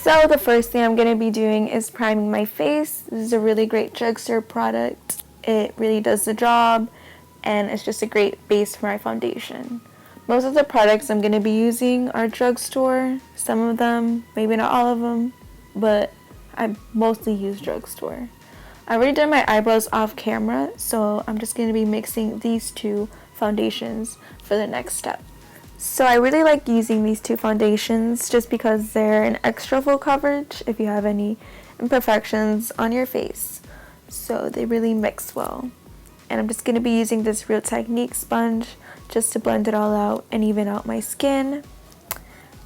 So the first thing I'm going to be doing is priming my face. This is a really great drugstore product. It really does the job, and it's just a great base for my foundation. Most of the products I'm going to be using are drugstore. Some of them, maybe not all of them, but I mostly use drugstore. I already did my eyebrows off camera, so I'm just going to be mixing these two foundations for the next step. So I really like using these two foundations just because they're an extra full coverage if you have any imperfections on your face. So they really mix well. And I'm just going to be using this Real Technique sponge just to blend it all out and even out my skin.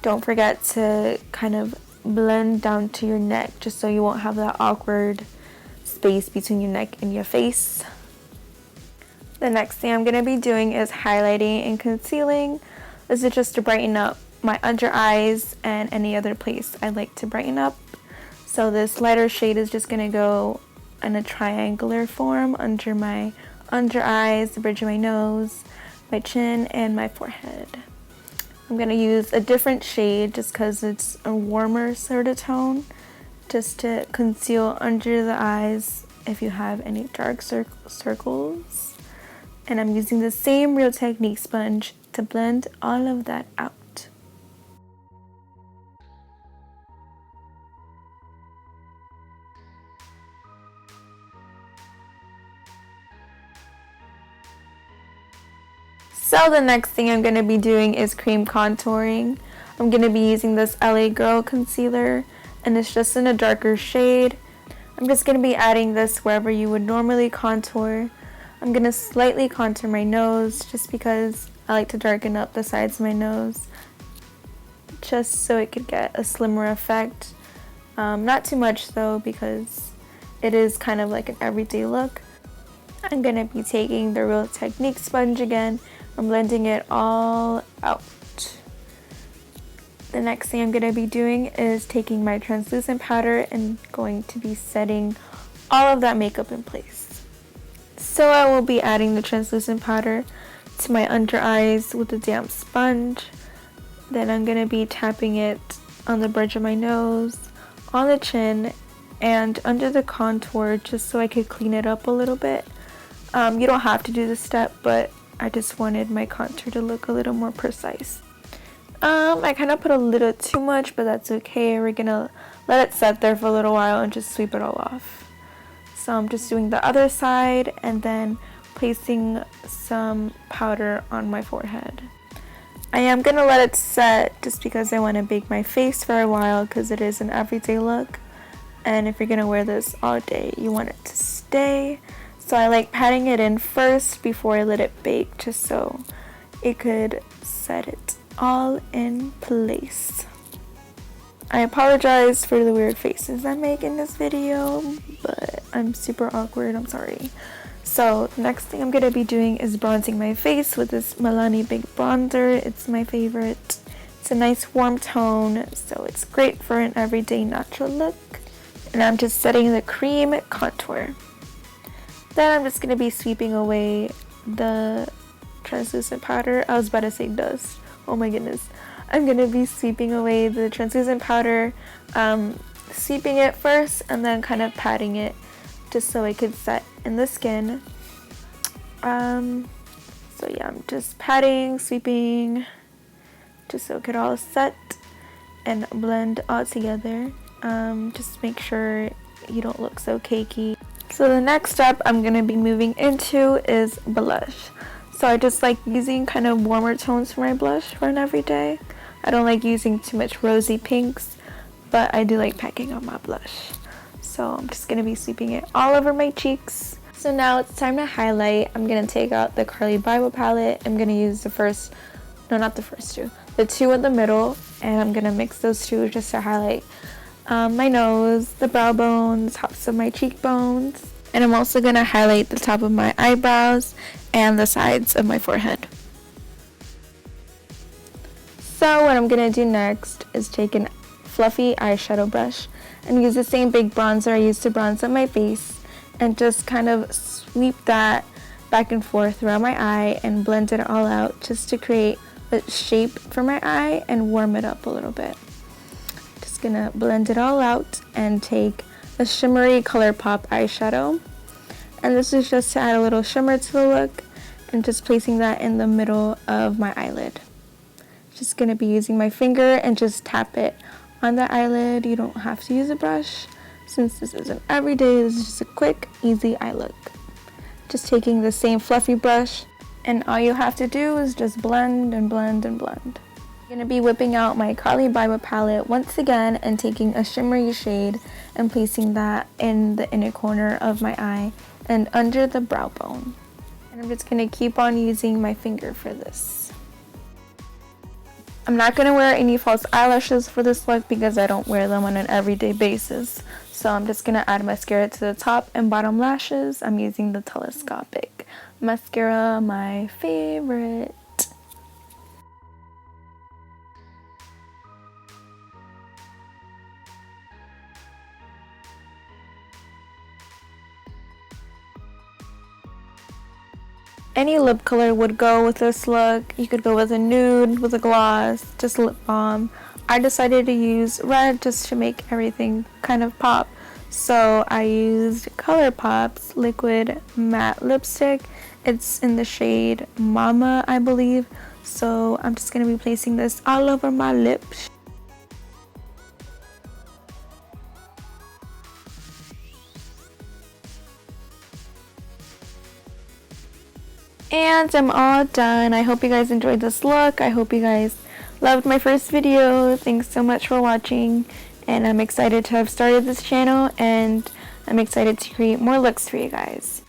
Don't forget to kind of blend down to your neck just so you won't have that awkward space between your neck and your face. The next thing I'm going to be doing is highlighting and concealing. This is just to brighten up my under eyes and any other place I'd like to brighten up. So this lighter shade is just going to go in a triangular form under my under eyes, the bridge of my nose, my chin, and my forehead. I'm going to use a different shade just because it's a warmer sort of tone, just to conceal under the eyes if you have any dark circles. And I'm using the same Real Technique sponge to blend all of that out. So the next thing I'm going to be doing is cream contouring. I'm going to be using this LA Girl concealer, and it's just in a darker shade. I'm just going to be adding this wherever you would normally contour. I'm going to slightly contour my nose just because I like to darken up the sides of my nose just so it could get a slimmer effect. Not too much though, because it is kind of like an everyday look. I'm going to be taking the Real Technique sponge again and blending it all out. The next thing I'm going to be doing is taking my translucent powder and going to be setting all of that makeup in place. So I will be adding the translucent powder to my under eyes with a damp sponge. Then I'm going to be tapping it on the bridge of my nose, on the chin, and under the contour just so I could clean it up a little bit. You don't have to do this step, but I just wanted my contour to look a little more precise. I kind of put a little too much, but that's okay. We're going to let it set there for a little while and just sweep it all off. So I'm just doing the other side and then placing some powder on my forehead. I am going to let it set just because I want to bake my face for a while because it is an everyday look. And if you're going to wear this all day, you want it to stay. So I like patting it in first before I let it bake just so it could set it all in place. I apologize for the weird faces I make in this video, but I'm super awkward, I'm sorry. So the next thing I'm going to be doing is bronzing my face with this Milani Big Bronzer. It's my favorite. It's a nice warm tone, so it's great for an everyday natural look. And I'm just setting the cream contour. Then I'm just going to be sweeping away the translucent powder. I was about to say dust. Oh my goodness. I'm going to be sweeping away the translucent powder, sweeping it first and then kind of patting it just so it could set in the skin. So yeah, I'm just patting, sweeping, just so it could all set and blend all together. Just make sure you don't look so cakey. So the next step I'm going to be moving into is blush. So I just like using kind of warmer tones for my blush for an everyday. I don't like using too much rosy pinks, but I do like packing on my blush. So I'm just going to be sweeping it all over my cheeks. So now it's time to highlight. I'm going to take out the Carli Bybel palette. I'm going to use the two in the middle, and I'm going to mix those two just to highlight my nose, the brow bone, the tops of my cheekbones. And I'm also going to highlight the top of my eyebrows and the sides of my forehead. So what I'm going to do next is take a fluffy eyeshadow brush and use the same big bronzer I used to bronze up my face and just kind of sweep that back and forth throughout my eye and blend it all out just to create a shape for my eye and warm it up a little bit. Just just gonna blend it all out and take a shimmery ColourPop eyeshadow. And this is just to add a little shimmer to the look, and just placing that in the middle of my eyelid. Just gonna be using my finger and just tap it on the eyelid. You don't have to use a brush since this isn't everyday. This is just a quick, easy eye look. Just taking the same fluffy brush, and all you have to do is just blend and blend and blend. I'm going to be whipping out my Carli Bybel palette once again and taking a shimmery shade and placing that in the inner corner of my eye and under the brow bone. And I'm just going to keep on using my finger for this. I'm not going to wear any false eyelashes for this look because I don't wear them on an everyday basis. So I'm just going to add mascara to the top and bottom lashes. I'm using the Telescopic mascara, my favorite. Any lip color would go with this look. You could go with a nude, with a gloss, just lip balm. I decided to use red just to make everything kind of pop. So I used ColourPop's liquid matte lipstick. It's in the shade Mama, I believe. So I'm just going to be placing this all over my lips. And I'm all done. I hope you guys enjoyed this look. I hope you guys loved my first video. Thanks so much for watching. And I'm excited to have started this channel, and I'm excited to create more looks for you guys.